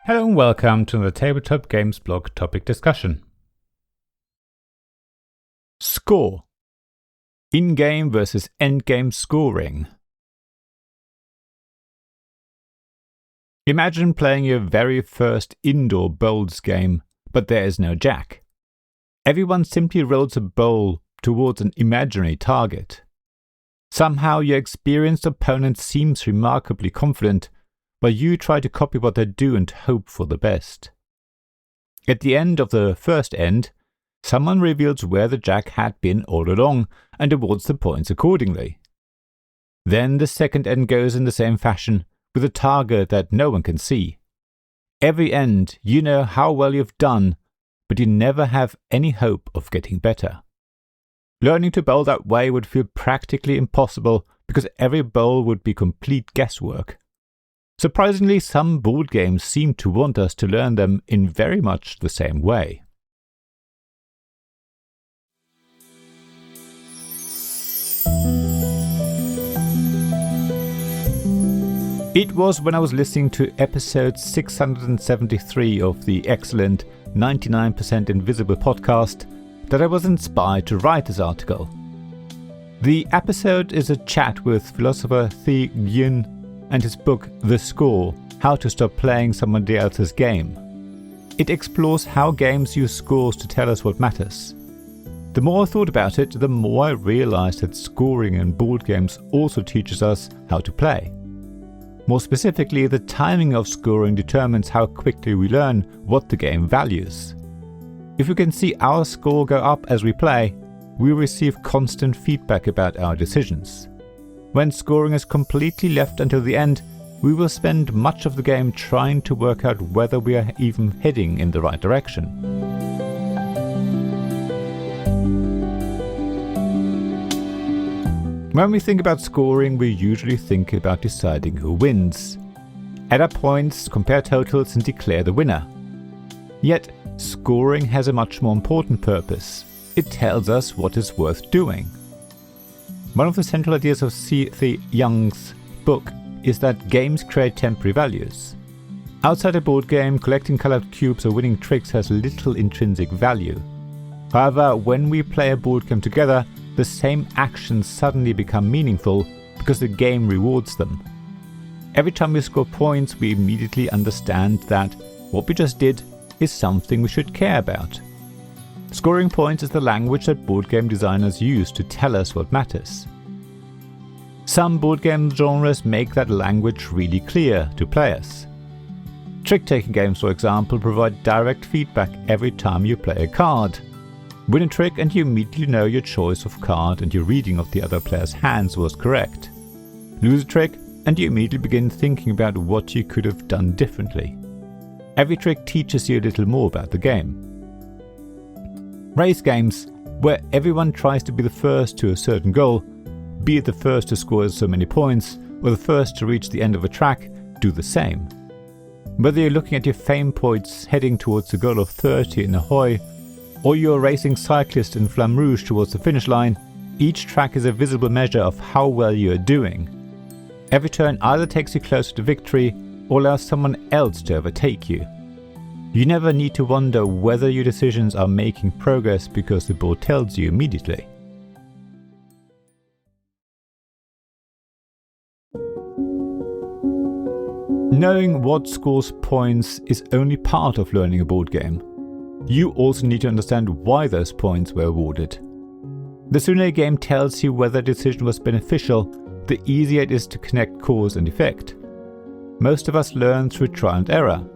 Hello and welcome to the Tabletop Games blog topic discussion. Score. In-game versus end-game scoring. Imagine playing your very first indoor bowls game, but there is no jack. Everyone simply rolls a bowl towards an imaginary target. Somehow your experienced opponent seems remarkably confident, while you try to copy what they do and hope for the best. At the end of the first end, someone reveals where the jack had been all along and awards the points accordingly. Then the second end goes in the same fashion, with a target that no one can see. Every end, you know how well you've done, but you never have any hope of getting better. Learning to bowl that way would feel practically impossible because every bowl would be complete guesswork. Surprisingly, some board games seem to want us to learn them in very much the same way. It was when I was listening to episode 673 of the excellent 99% Invisible podcast that I was inspired to write this article. The episode is a chat with philosopher Thi Nguyen and his book The Score: How to Stop Playing Somebody Else's Game. It explores how games use scores to tell us what matters. The more I thought about it, the more I realized that scoring in board games also teaches us how to play. More specifically, the timing of scoring determines how quickly we learn what the game values. If we can see our score go up as we play, we receive constant feedback about our decisions. When scoring is completely left until the end, we will spend much of the game trying to work out whether we are even heading in the right direction. When we think about scoring, we usually think about deciding who wins. Add up points, compare totals, and declare the winner. Yet, scoring has a much more important purpose. It tells us what is worth doing. One of the central ideas of Thi Nguyen's book is that games create temporary values. Outside a board game, collecting colored cubes or winning tricks has little intrinsic value. However, when we play a board game together, the same actions suddenly become meaningful because the game rewards them. Every time we score points, we immediately understand that what we just did is something we should care about. Scoring points is the language that board game designers use to tell us what matters. Some board game genres make that language really clear to players. Trick-taking games, for example, provide direct feedback every time you play a card. Win a trick and you immediately know your choice of card and your reading of the other player's hands was correct. Lose a trick and you immediately begin thinking about what you could have done differently. Every trick teaches you a little more about the game. Race games, where everyone tries to be the first to a certain goal, be it the first to score so many points or the first to reach the end of a track, do the same. Whether you're looking at your fame points heading towards the goal of 30 in Ahoy, or you're a racing cyclist in Flamme Rouge towards the finish line, each track is a visible measure of how well you are doing. Every turn either takes you closer to victory or allows someone else to overtake you. You never need to wonder whether your decisions are making progress because the board tells you immediately. Knowing what scores points is only part of learning a board game. You also need to understand why those points were awarded. The sooner a game tells you whether a decision was beneficial, the easier it is to connect cause and effect. Most of us learn through trial and error.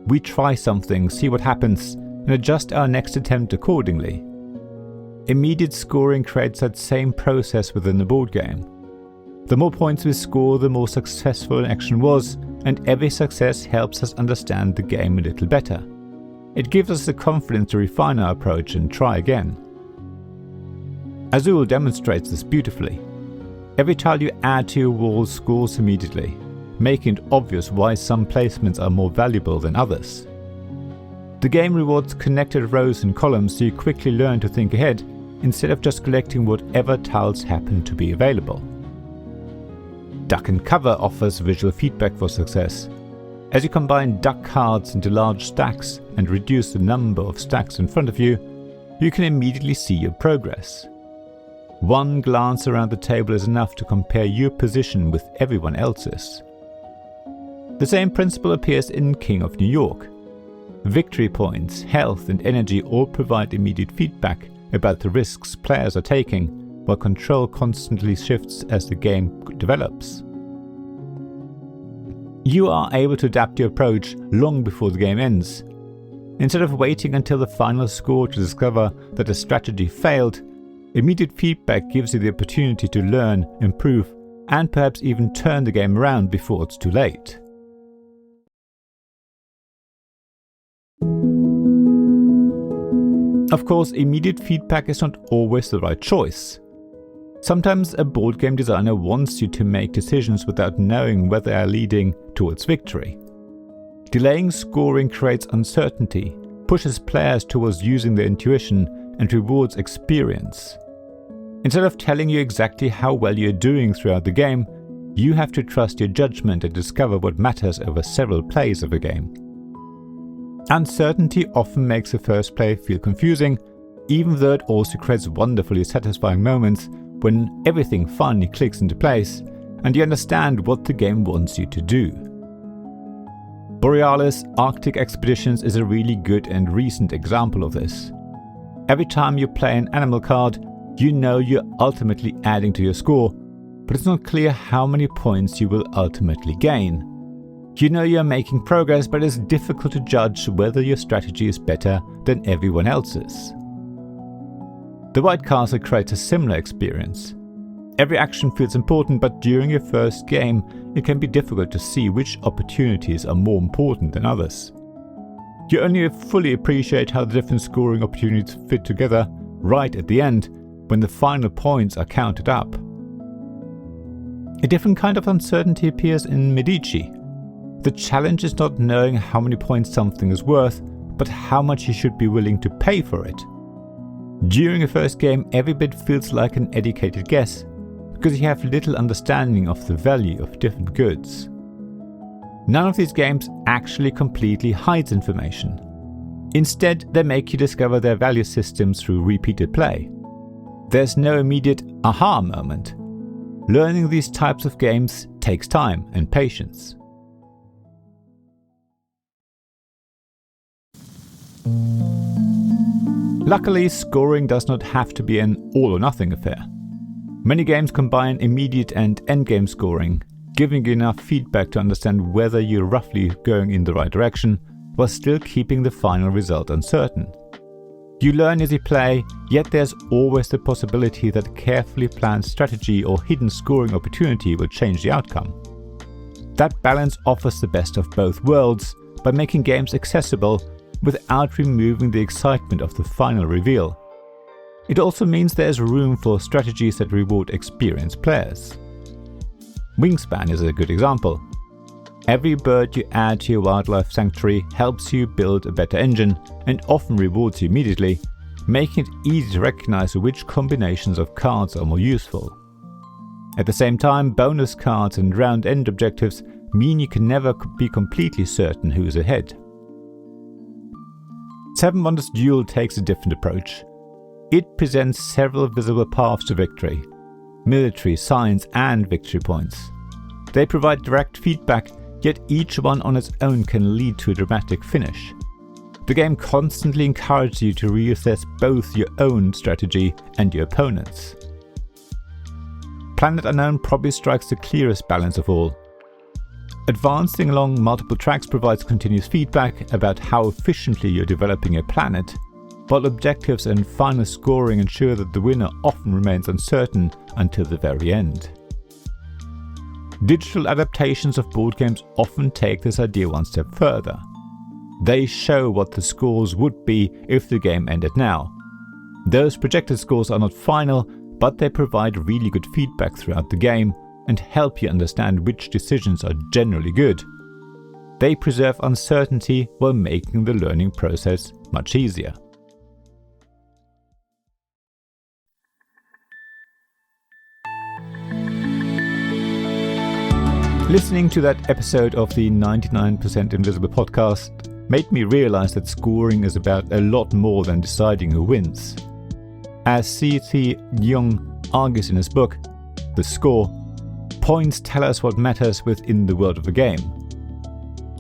We try something, see what happens, and adjust our next attempt accordingly. Immediate scoring creates that same process within the board game. The more points we score, the more successful an action was, and every success helps us understand the game a little better. It gives us the confidence to refine our approach and try again. Azul demonstrates this beautifully. Every tile you add to your wall scores immediately, making it obvious why some placements are more valuable than others. The game rewards connected rows and columns so you quickly learn to think ahead instead of just collecting whatever tiles happen to be available. Duck and Cover offers visual feedback for success. As you combine duck cards into large stacks and reduce the number of stacks in front of you, you can immediately see your progress. One glance around the table is enough to compare your position with everyone else's. The same principle appears in King of New York. Victory points, health and energy all provide immediate feedback about the risks players are taking, while control constantly shifts as the game develops. You are able to adapt your approach long before the game ends. Instead of waiting until the final score to discover that a strategy failed, immediate feedback gives you the opportunity to learn, improve, and perhaps even turn the game around before it's too late. Of course, immediate feedback is not always the right choice. Sometimes a board game designer wants you to make decisions without knowing whether they are leading towards victory. Delaying scoring creates uncertainty, pushes players towards using their intuition, and rewards experience. Instead of telling you exactly how well you're doing throughout the game, you have to trust your judgment and discover what matters over several plays of a game. Uncertainty often makes the first play feel confusing, even though it also creates wonderfully satisfying moments when everything finally clicks into place and you understand what the game wants you to do. Borealis Arctic Expeditions is a really good and recent example of this. Every time you play an animal card, you know you're ultimately adding to your score, but it's not clear how many points you will ultimately gain. You know you're making progress, but it's difficult to judge whether your strategy is better than everyone else's. The White Castle creates a similar experience. Every action feels important, but during your first game, it can be difficult to see which opportunities are more important than others. You only fully appreciate how the different scoring opportunities fit together right at the end, when the final points are counted up. A different kind of uncertainty appears in Medici. The challenge is not knowing how many points something is worth, but how much you should be willing to pay for it. During a first game, every bit feels like an educated guess, because you have little understanding of the value of different goods. None of these games actually completely hides information. Instead, they make you discover their value systems through repeated play. There's no immediate aha moment. Learning these types of games takes time and patience. Luckily, scoring does not have to be an all-or-nothing affair. Many games combine immediate and endgame scoring, giving you enough feedback to understand whether you're roughly going in the right direction, while still keeping the final result uncertain. You learn as you play, yet there's always the possibility that a carefully planned strategy or hidden scoring opportunity will change the outcome. That balance offers the best of both worlds by making games accessible without removing the excitement of the final reveal. It also means there's room for strategies that reward experienced players. Wingspan is a good example. Every bird you add to your wildlife sanctuary helps you build a better engine and often rewards you immediately, making it easy to recognize which combinations of cards are more useful. At the same time, bonus cards and round-end objectives mean you can never be completely certain who's ahead. Seven Wonders Duel takes a different approach. It presents several visible paths to victory: military, science, and victory points. They provide direct feedback, yet each one on its own can lead to a dramatic finish. The game constantly encourages you to reassess both your own strategy and your opponent's. Planet Unknown probably strikes the clearest balance of all. Advancing along multiple tracks provides continuous feedback about how efficiently you're developing your planet, while objectives and final scoring ensure that the winner often remains uncertain until the very end. Digital adaptations of board games often take this idea one step further. They show what the scores would be if the game ended now. Those projected scores are not final, but they provide really good feedback throughout the game and help you understand which decisions are generally good. They preserve uncertainty while making the learning process much easier. Listening to that episode of the 99% Invisible podcast made me realize that scoring is about a lot more than deciding who wins. As C.T. Jung argues in his book, The Score, points tell us what matters within the world of the game.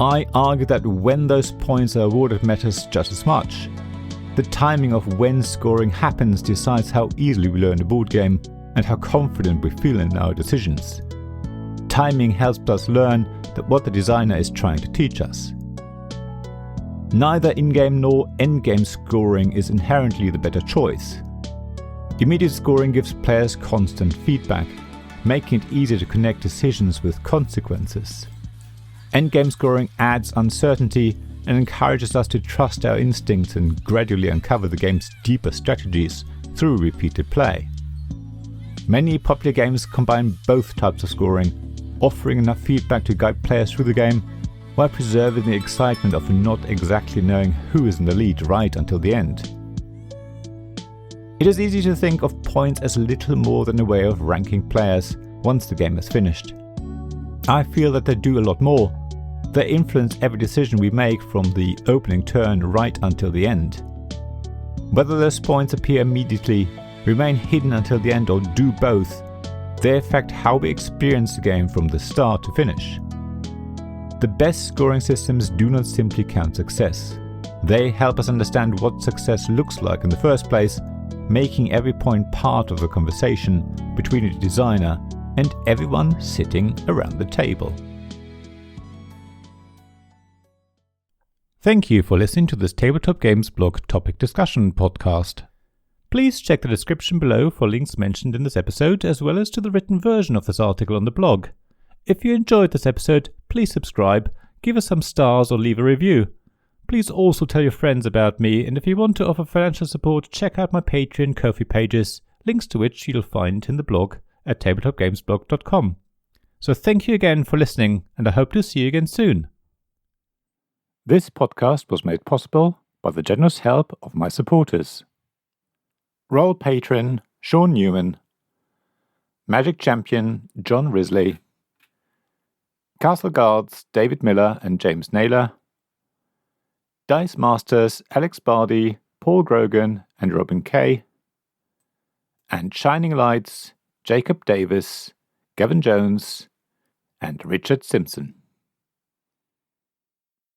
I argue that when those points are awarded matters just as much. The timing of when scoring happens decides how easily we learn the board game and how confident we feel in our decisions. Timing helps us learn that what the designer is trying to teach us. Neither in-game nor end-game scoring is inherently the better choice. Immediate scoring gives players constant feedback, making it easier to connect decisions with consequences. Endgame scoring adds uncertainty and encourages us to trust our instincts and gradually uncover the game's deeper strategies through repeated play. Many popular games combine both types of scoring, offering enough feedback to guide players through the game, while preserving the excitement of not exactly knowing who is in the lead right until the end. It is easy to think of points as little more than a way of ranking players once the game is finished. I feel that they do a lot more. They influence every decision we make from the opening turn right until the end. Whether those points appear immediately, remain hidden until the end, or do both, they affect how we experience the game from the start to finish. The best scoring systems do not simply count success. They help us understand what success looks like in the first place, making every point part of the conversation between the designer and everyone sitting around the table. Thank you for listening to this Tabletop Games blog topic discussion podcast. Please check the description below for links mentioned in this episode, as well as to the written version of this article on the blog. If you enjoyed this episode, please subscribe, give us some stars, or leave a review. Please also tell your friends about me, and if you want to offer financial support, check out my Patreon and Ko-fi pages, links to which you'll find in the blog at tabletopgamesblog.com. So thank you again for listening, and I hope to see you again soon. This podcast was made possible by the generous help of my supporters. Royal Patron Sean Newman, Magic Champion John Risley, Castle Guards David Miller and James Naylor, Dice Masters Alex Bardi, Paul Grogan and Robin Kay, and Shining Lights Jacob Davis, Gavin Jones and Richard Simpson.